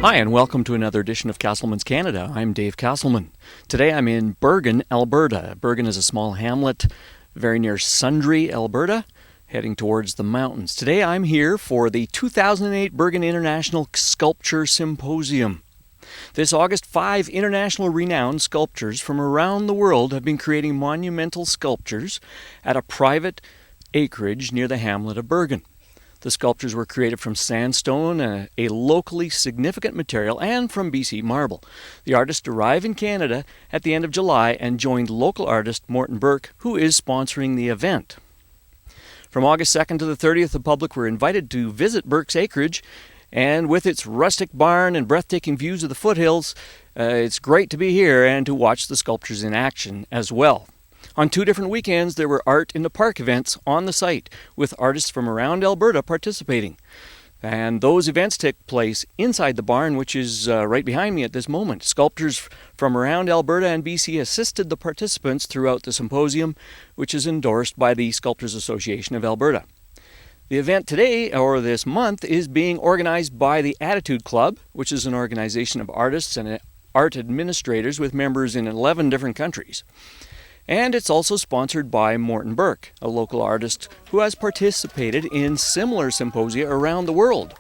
Hi, and welcome to another edition of Casselman's Canada. I'm Dave Casselman. Today I'm in Bergen, Alberta. Bergen is a small hamlet very near Sundre, Alberta, heading towards the mountains. Today I'm here for the 2008 Bergen International Sculpture Symposium. This August, 5 international renowned sculptors from around the world have been creating monumental sculptures at a private acreage near the hamlet of Bergen. The sculptures were created from sandstone, a locally significant material, and from BC marble. The artists arrive in Canada at the end of July and joined local artist Morton Burke, who is sponsoring the event. From August 2nd to the 30th, the public were invited to visit Burke's acreage, and with its rustic barn and breathtaking views of the foothills, it's great to be here and to watch the sculptures in action as well. On 2 different weekends, there were Art in the Park events on the site, with artists from around Alberta participating. And those events took place inside the barn, which is right behind me at this moment. Sculptors from around Alberta and BC assisted the participants throughout the symposium, which is endorsed by the Sculptors Association of Alberta. The event today, or this month, is being organized by the Attitude Club, which is an organization of artists and art administrators with members in 11 different countries. And it's also sponsored by Morton Burke, a local artist who has participated in similar symposia around the world.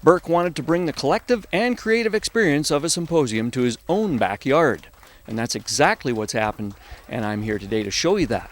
Burke wanted to bring the collective and creative experience of a symposium to his own backyard. And that's exactly what's happened, and I'm here today to show you that.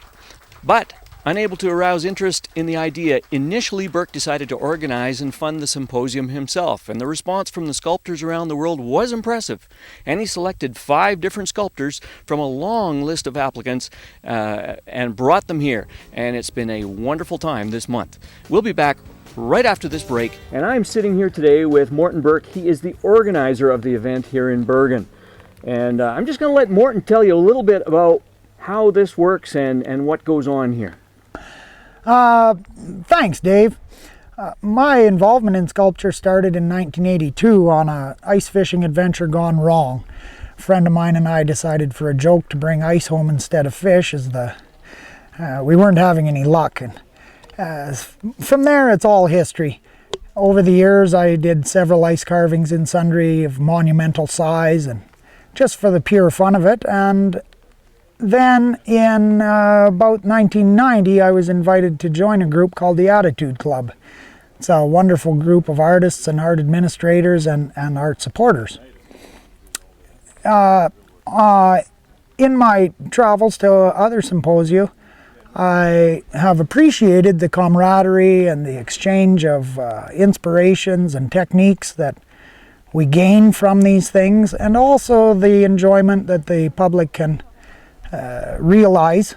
But unable to arouse interest in the idea, initially Burke decided to organize and fund the symposium himself, and the response from the sculptors around the world was impressive. And he selected 5 different sculptors from a long list of applicants and brought them here, and it's been a wonderful time this month. We'll be back right after this break, and I'm sitting here today with Morton Burke. He is the organizer of the event here in Bergen, and I'm just going to let Morton tell you a little bit about how this works and what goes on here. Thanks, Dave. My involvement in sculpture started in 1982 on an ice fishing adventure gone wrong. A friend of mine and I decided for a joke to bring ice home instead of fish, as we weren't having any luck. And from there, it's all history. Over the years, I did several ice carvings in Sundre of monumental size, and just for the pure fun of it. And then in about 1990, I was invited to join a group called the Attitude Club. It's a wonderful group of artists and art administrators and art supporters. In my travels to other symposia, I have appreciated the camaraderie and the exchange of inspirations and techniques that we gain from these things, and also the enjoyment that the public can realize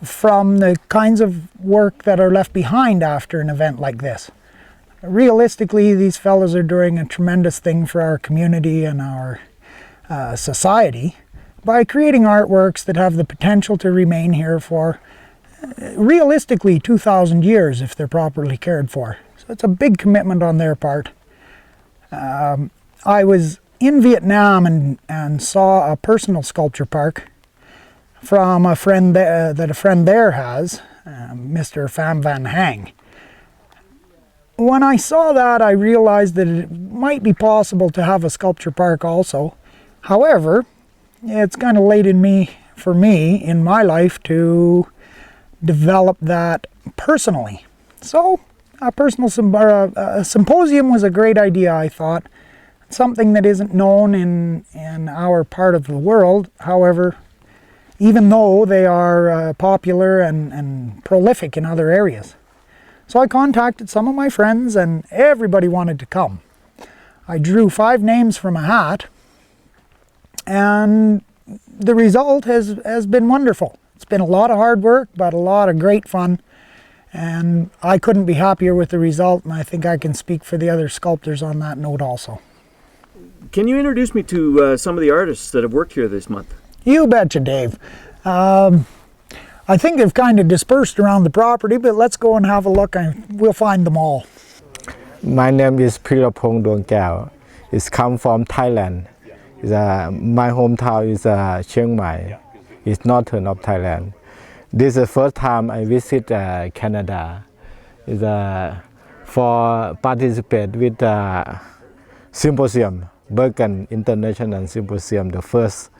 from the kinds of work that are left behind after an event like this. Realistically, these fellows are doing a tremendous thing for our community and our society by creating artworks that have the potential to remain here for realistically 2,000 years if they're properly cared for. So it's a big commitment on their part. I was in Vietnam and saw a personal sculpture park from a friend that a friend there has, Mr. Tran Viet Hung. When I saw that, I realized that it might be possible to have a sculpture park also. However, it's kind of late for me in my life to develop that personally. So a symposium was a great idea, I thought. Something that isn't known in our part of the world, however, even though they are popular and prolific in other areas. So I contacted some of my friends, and everybody wanted to come. I drew 5 names from a hat, and the result has been wonderful. It's been a lot of hard work, but a lot of great fun, and I couldn't be happier with the result, and I think I can speak for the other sculptors on that note also. Can you introduce me to some of the artists that have worked here this month? You betcha, Dave. I think they've kind of dispersed around the property, but let's go and have a look and we'll find them all. My name is Peerapong Doungkaew. It's come from Thailand. My hometown is Chiang Mai. It's northern of Thailand. This is the first time I visit Canada. For participate with Symposium, Bergen International Symposium, the first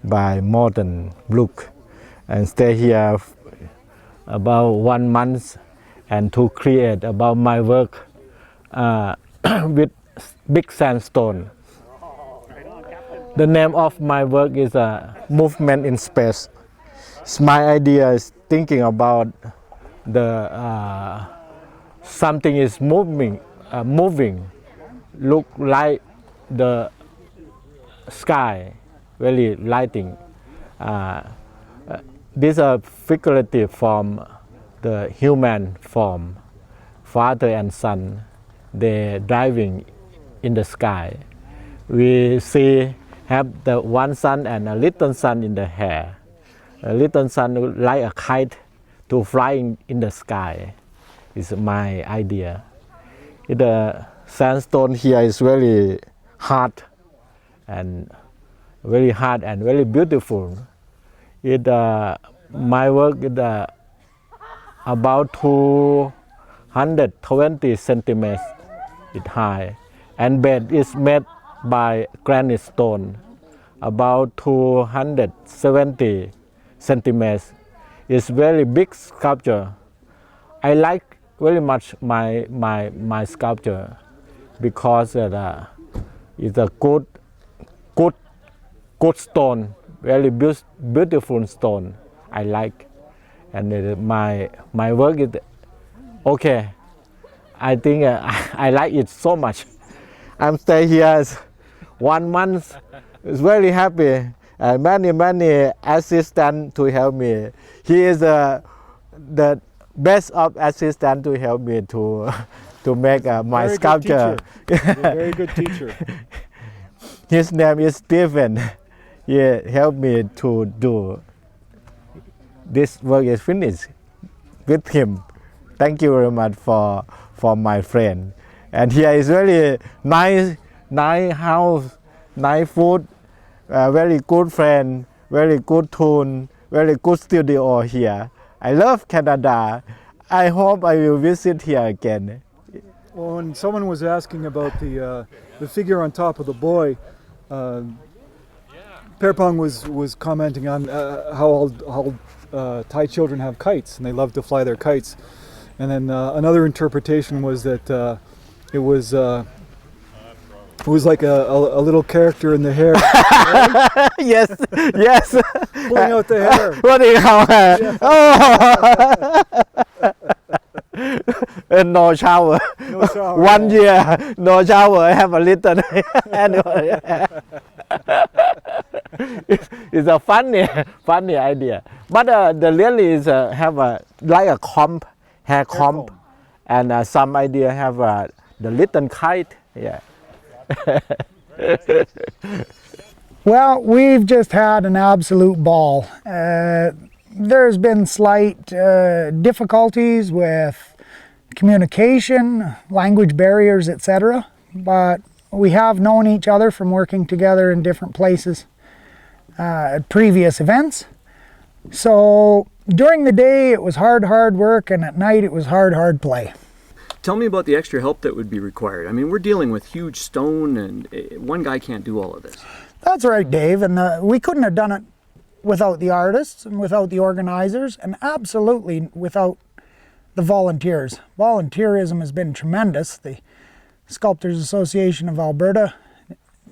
by Morton Burke, and stay here about 1 month and to create about my work with big sandstone. The name of my work is Movement in Space. My idea is thinking about the something is moving, look like the sky, very lighting. These are figurative form, the human form, father and son, they driving in the sky. We see have the one sun and a little sun in the air. A little sun like a kite to fly in the sky is my idea. The sandstone here is very hard and very beautiful. My work is about 220 centimeters high, and bed is made by granite stone, about 270 centimeters. It's very big sculpture. I like very much my sculpture because it's a good stone, very beautiful stone. I like, and my work is okay. I think I like it so much. I'm stay here 1 month. It's very happy. Many assistants to help me. He is the best of assistant to help me to make my very sculpture. Good teacher. You're a very good teacher. His name is Stephen. He helped me to do this work is finished with him. Thank you very much for my friend. And here is very nice house, nice food, very good friend, very good tune, very good studio here. I love Canada. I hope I will visit here again. Well, when someone was asking about the figure on top of the boy, Peerapong was commenting on how Thai children have kites and they love to fly their kites. And then another interpretation was that it was like a little character in the hair. Right? Yes. Pulling out the hair. Pulling out hair. Oh. No shower. No shower. 1 year, no shower. I have a little anyway. It's a funny idea. But the really is have like a comb, hair comb, and some idea have the little kite. Yeah. Well, we've just had an absolute ball. There's been slight difficulties with communication, language barriers, etc. But we have known each other from working together in different places at previous events. So during the day it was hard work, and at night it was hard play. Tell me about the extra help that would be required. I mean, we're dealing with huge stone, and one guy can't do all of this. That's right, Dave, and we couldn't have done it without the artists and without the organizers, and absolutely without the volunteers. Volunteerism has been tremendous. The Sculptors Association of Alberta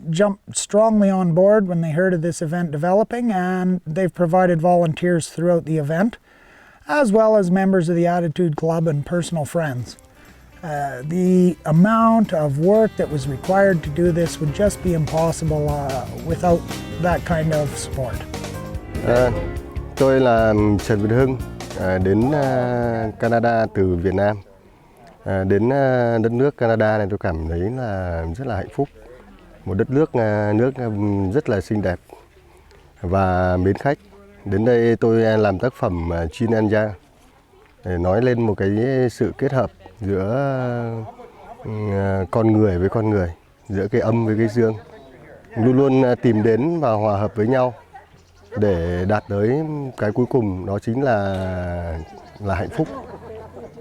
jumped strongly on board when they heard of this event developing, and they've provided volunteers throughout the event, as well as members of the Attitude Club and personal friends. The amount of work that was required to do this would just be impossible without that kind of support. Tôi là Tran Viet Hung, đến Canada từ Việt Nam. Đến đất nước Canada này tôi cảm thấy là rất là hạnh phúc. Một đất nước rất là xinh đẹp và mến khách. Đến đây tôi làm tác phẩm Nguyen Tan để nói lên một cái sự kết hợp giữa con người với con người, giữa cái âm với cái dương. Luôn luôn tìm đến và hòa hợp với nhau để đạt tới cái cuối cùng, đó chính là hạnh phúc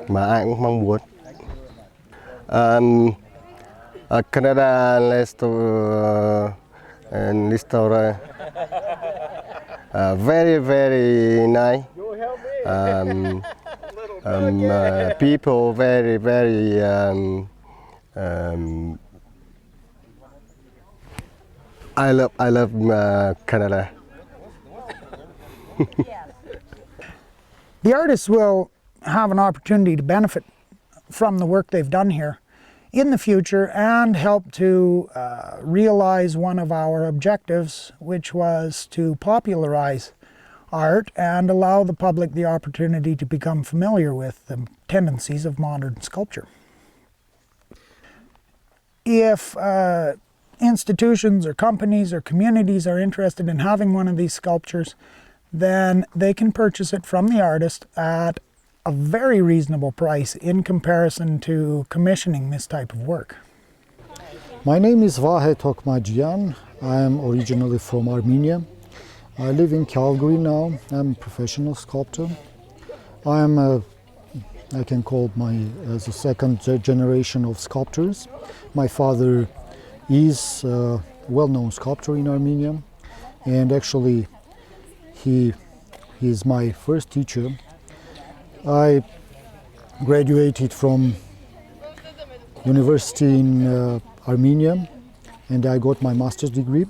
mà ai cũng mong muốn. Canada restaurant. Very, very nice. People very, very. I love Canada. The artists will have an opportunity to benefit from the work they've done here in the future and help to realize one of our objectives, which was to popularize art and allow the public the opportunity to become familiar with the tendencies of modern sculpture. If institutions or companies or communities are interested in having one of these sculptures, then they can purchase it from the artist at a very reasonable price in comparison to commissioning this type of work. My name is Vahe Tokmajyan. I am originally from Armenia. I live in Calgary now. I'm a professional sculptor. I can call as a second generation of sculptors. My father is a well-known sculptor in Armenia, and actually he is my first teacher. I graduated from university in Armenia, and I got my master's degree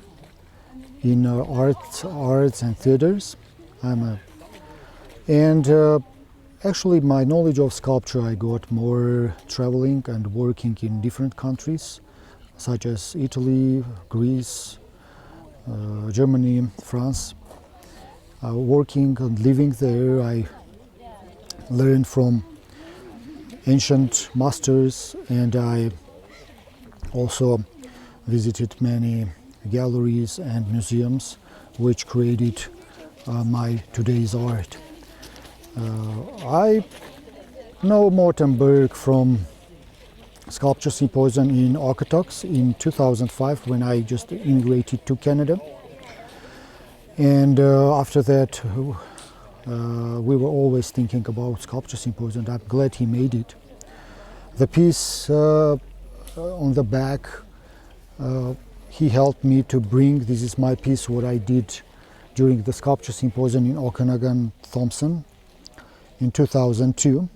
in arts and theaters. Actually my knowledge of sculpture I got more traveling and working in different countries, such as Italy, Greece, Germany, France. Working and living there, I learned from ancient masters, and I also visited many galleries and museums which created my today's art. I know Morton Burke from Sculpture Symposium in Okotoks in 2005 when I just immigrated to Canada. And after that, we were always thinking about Sculpture Symposium. I'm glad he made it. The piece on the back, he helped me to bring. This is my piece, what I did during the Sculpture Symposium in Okanagan, Thompson in 2002.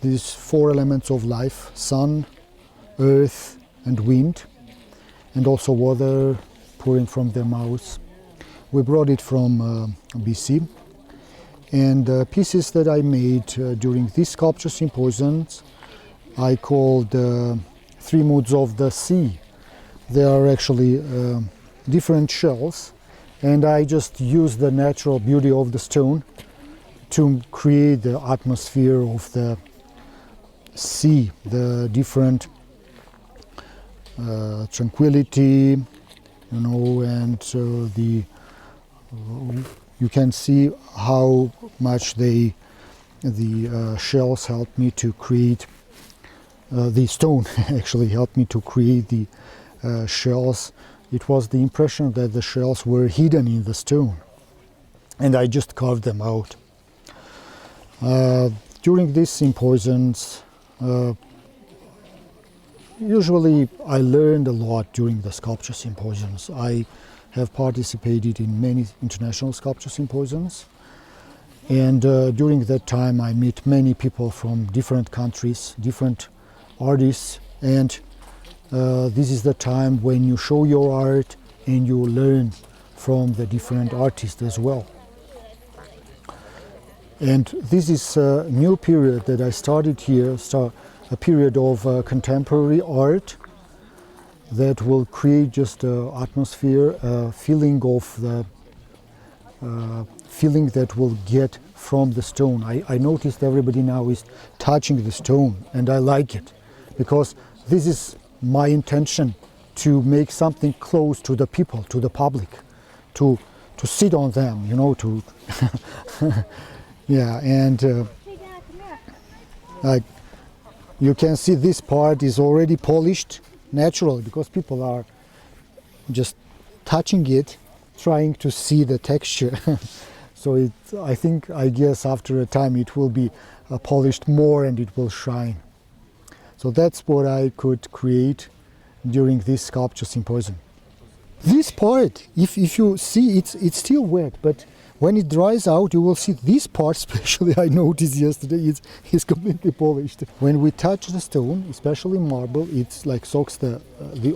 These 4 elements of life: sun, earth, and wind, and also water pouring from their mouths. We brought it from BC, and pieces that I made during these Sculpture Symposiums I called 3 moods of the sea. They are actually different shells, and I just used the natural beauty of the stone to create the atmosphere of the sea, the different tranquility, and you can see how much the shells helped me to create the stone. Actually helped me to create the shells. It was the impression that the shells were hidden in the stone, and I just carved them out. During these symposiums, usually I learned a lot during the sculpture symposiums. I have participated in many international sculpture symposiums, and during that time I meet many people from different countries, different artists, and this is the time when you show your art and you learn from the different artists as well. And this is a new period that I started here, a period of contemporary art that will create just an atmosphere, a feeling of the feeling that will get from the stone. I noticed everybody now is touching the stone, and I like it because this is my intention, to make something close to the people, to the public, to sit on them, to yeah, and you can see this part is already polished naturally because people are just touching it, trying to see the texture. So I guess after a time it will be polished more and it will shine. So that's what I could create during this sculpture symposium. This part, if you see, it's still wet, but when it dries out, you will see this part, especially I noticed yesterday, it's completely polished. When we touch the stone, especially marble, it's like soaks the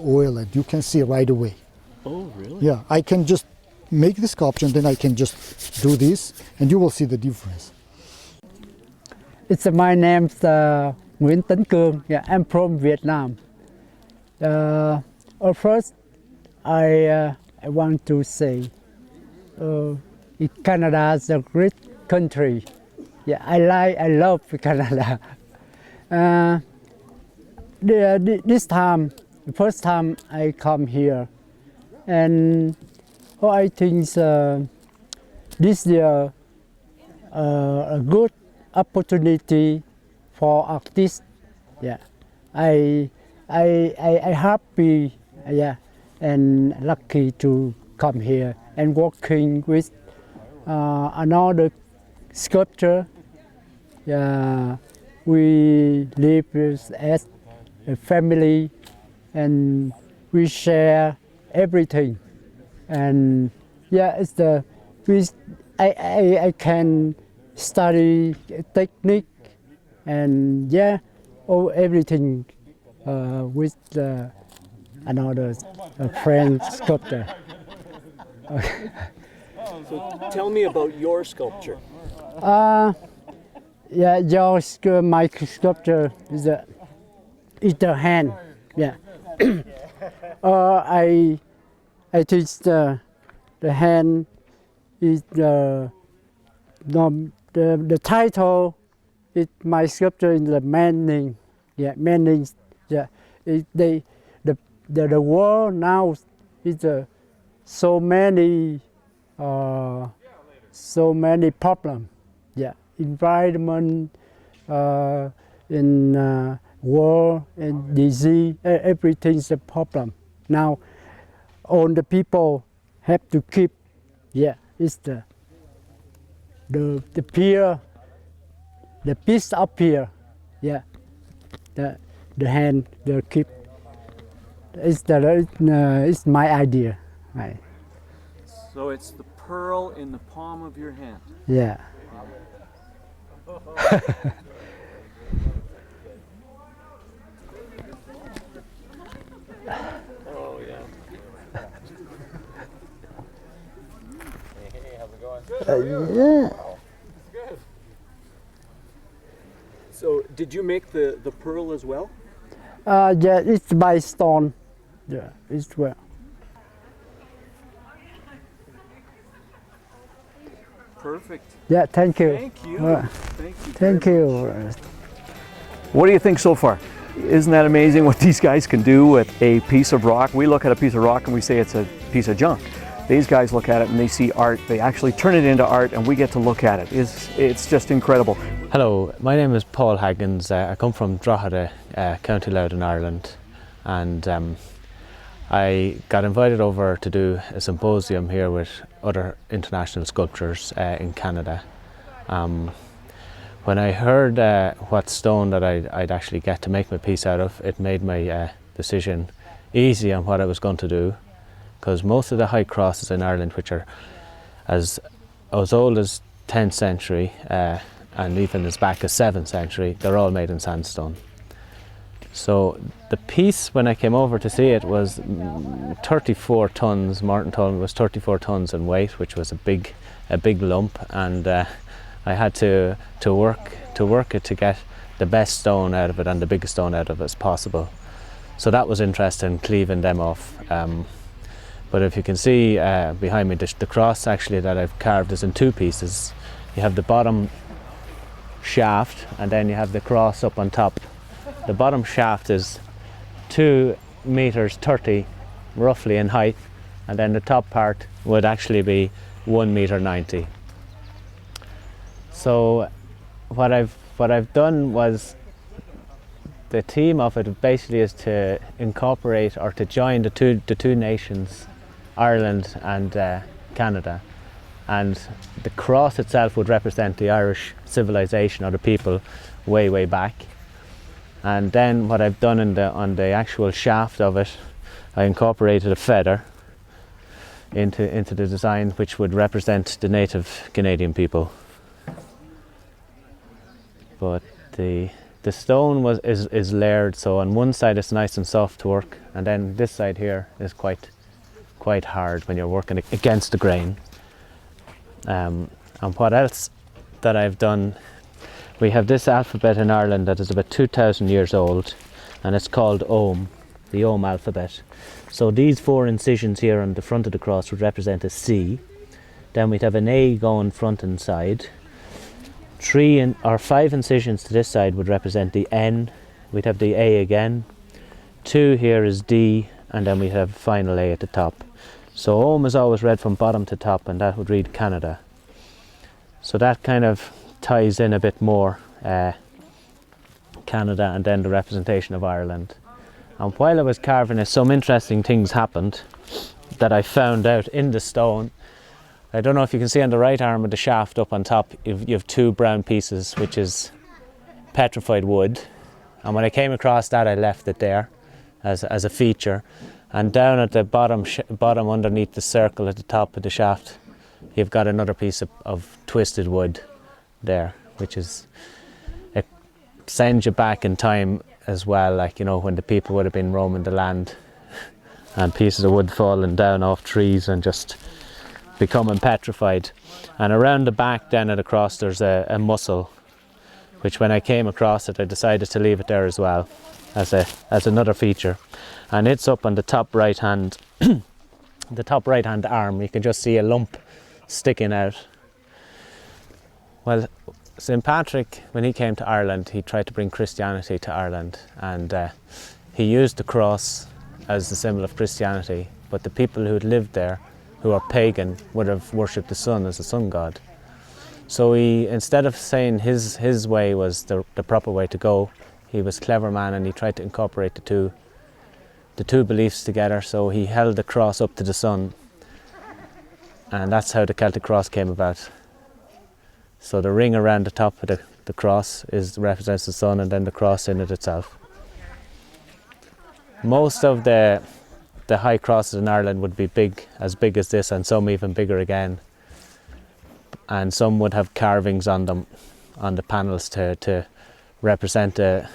oil, and you can see right away. Oh, really? Yeah, I can just make the sculpture and then I can just do this, and you will see the difference. My name's Nguyen Tan Cuong. Yeah, I'm from Vietnam. First, I want to say Canada is a great country. Yeah, I love Canada. This time, the first time I come here, and I think this year a good opportunity for artists. Yeah, I happy. Yeah, and lucky to come here and working with another sculptor. Yeah, we live as a family, and we share everything. And yeah, I can study technique, and yeah, everything with another French sculptor. So tell me about your sculpture. Yeah, my sculpture is the hand. Yeah. I teach the hand is the title is my sculpture in the manning. Yeah, manning. Yeah, the world now is so many problems. Yeah, environment, in war and disease, everything's a problem. Now, all the people have to keep. Yeah, it's the piece up here. Yeah, the hand, the keep. It's my idea. Right. So it's the pearl in the palm of your hand. Yeah. Oh yeah. Hey, how's it going? Yeah. Good. So did you make the pearl as well? Yeah, it's by stone. Yeah, it's well. Perfect. Yeah, thank you. Thank you. Thank you. Thank very you. much. What do you think so far? Isn't that amazing what these guys can do with a piece of rock? We look at a piece of rock and we say it's a piece of junk. These guys look at it and they see art. They actually turn it into art, and we get to look at it. It's just incredible. Hello, my name is Paul Haggins. I come from Drogheda, County Louth in Ireland, and I got invited over to do a symposium here with other international sculptors in Canada. When I heard what stone that I'd actually get to make my piece out of, it made my decision easy on what I was going to do, because most of the high crosses in Ireland, which are as old as 10th century and even as back as 7th century, they're all made in sandstone. So the piece, when I came over to see it, was 34 tons. Morton told me it was 34 tons in weight, which was a big lump, and I had to work it to get the best stone out of it and the biggest stone out of it as possible. So that was interesting, cleaving them off. But if you can see behind me, the cross actually that I've carved is in two pieces. You have the bottom shaft, and then you have the cross up on top. The bottom shaft is 2 meters 30 roughly in height, and then the top part would actually be 1 meter 90. So what I've done was, the theme of it basically is to incorporate or to join the two nations, Ireland and Canada, and the cross itself would represent the Irish civilization or the people way back, And then what I've done on the actual shaft of it, I incorporated a feather into the design, which would represent the native Canadian people. But the stone is layered, so on one side it's nice and soft to work, and then this side here is quite hard when you're working against the grain. And what else that I've done, we have this alphabet in Ireland that is about 2,000 years old, and it's called Ogham, the Ogham alphabet. So these 4 incisions here on the front of the cross would represent a C. Then we'd have an A going front and side. 3 or 5 incisions to this side would represent the N. We'd have the A again. 2 here is D, and then we have final A at the top. So Ogham is always read from bottom to top, and that would read Canada. So that kind of ties in a bit more Canada, and then the representation of Ireland. And while I was carving it, some interesting things happened that I found out in the stone. I don't know if you can see on the right arm of the shaft up on top, you have 2 brown pieces, which is petrified wood. And when I came across that, I left it there as a feature. And down at the bottom underneath the circle at the top of the shaft, you've got another piece of twisted wood there, which is, it sends you back in time as well, like, you know, when the people would have been roaming the land and pieces of wood falling down off trees and just becoming petrified. And around the back then at the cross there's a mussel, which when I came across it I decided to leave it there as well as another feature. And it's up on the top right hand the top right hand arm. You can just see a lump sticking out. Well, St. Patrick, when he came to Ireland, he tried to bring Christianity to Ireland, and he used the cross as the symbol of Christianity, but the people who had lived there, who are pagan, would have worshipped the sun as the sun god. So he, instead of saying his way was the proper way to go, he was a clever man and he tried to incorporate the two beliefs together. So he held the cross up to the sun, and that's how the Celtic cross came about. So the ring around the top of the cross represents the sun, and then the cross in it itself. Most of the high crosses in Ireland would be as big as this, and some even bigger again. And some would have carvings on them, on the panels, to represent the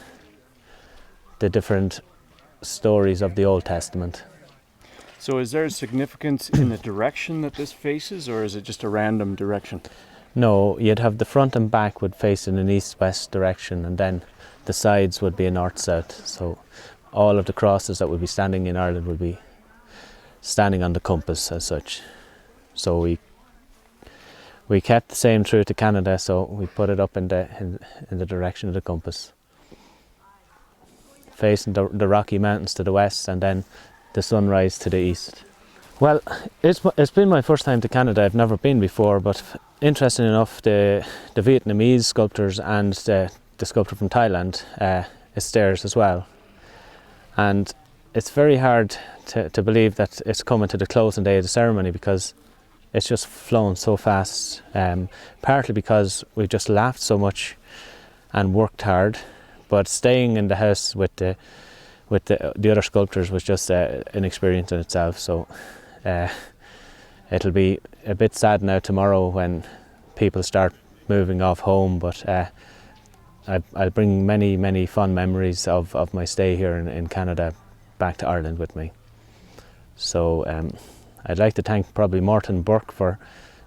different stories of the Old Testament. So is there a significance in the direction that this faces, or is it just a random direction? No, you'd have the front and back would face in an east-west direction, and then the sides would be a north-south. So all of the crosses that would be standing in Ireland would be standing on the compass as such. So we kept the same true to Canada, so we put it up in the direction of the compass, facing the Rocky Mountains to the west, and then the sunrise to the east. Well, it's been my first time to Canada. I've never been before, but interesting enough, the Vietnamese sculptors and the sculptor from Thailand is theirs as well. And it's very hard to believe that it's coming to the closing day of the ceremony, because it's just flown so fast, partly because we've just laughed so much and worked hard, but staying in the house with the other sculptors was just an experience in itself. So it'll be a bit sad now tomorrow when people start moving off home, but I'll bring many fond memories of my stay here in Canada back to Ireland with me. So I'd like to thank probably Morton Burke for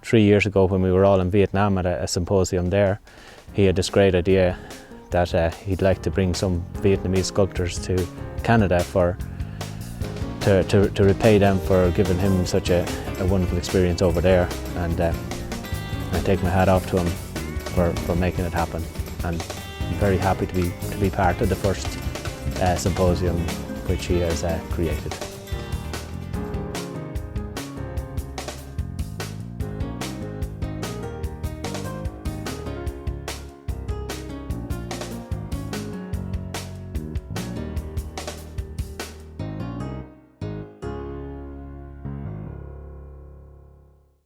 3 years ago when we were all in Vietnam at a symposium there. He had this great idea that he'd like to bring some Vietnamese sculptors to Canada to repay them for giving him such a wonderful experience over there. And I take my hat off to him for making it happen. And I'm very happy to be part of the first symposium which he has created.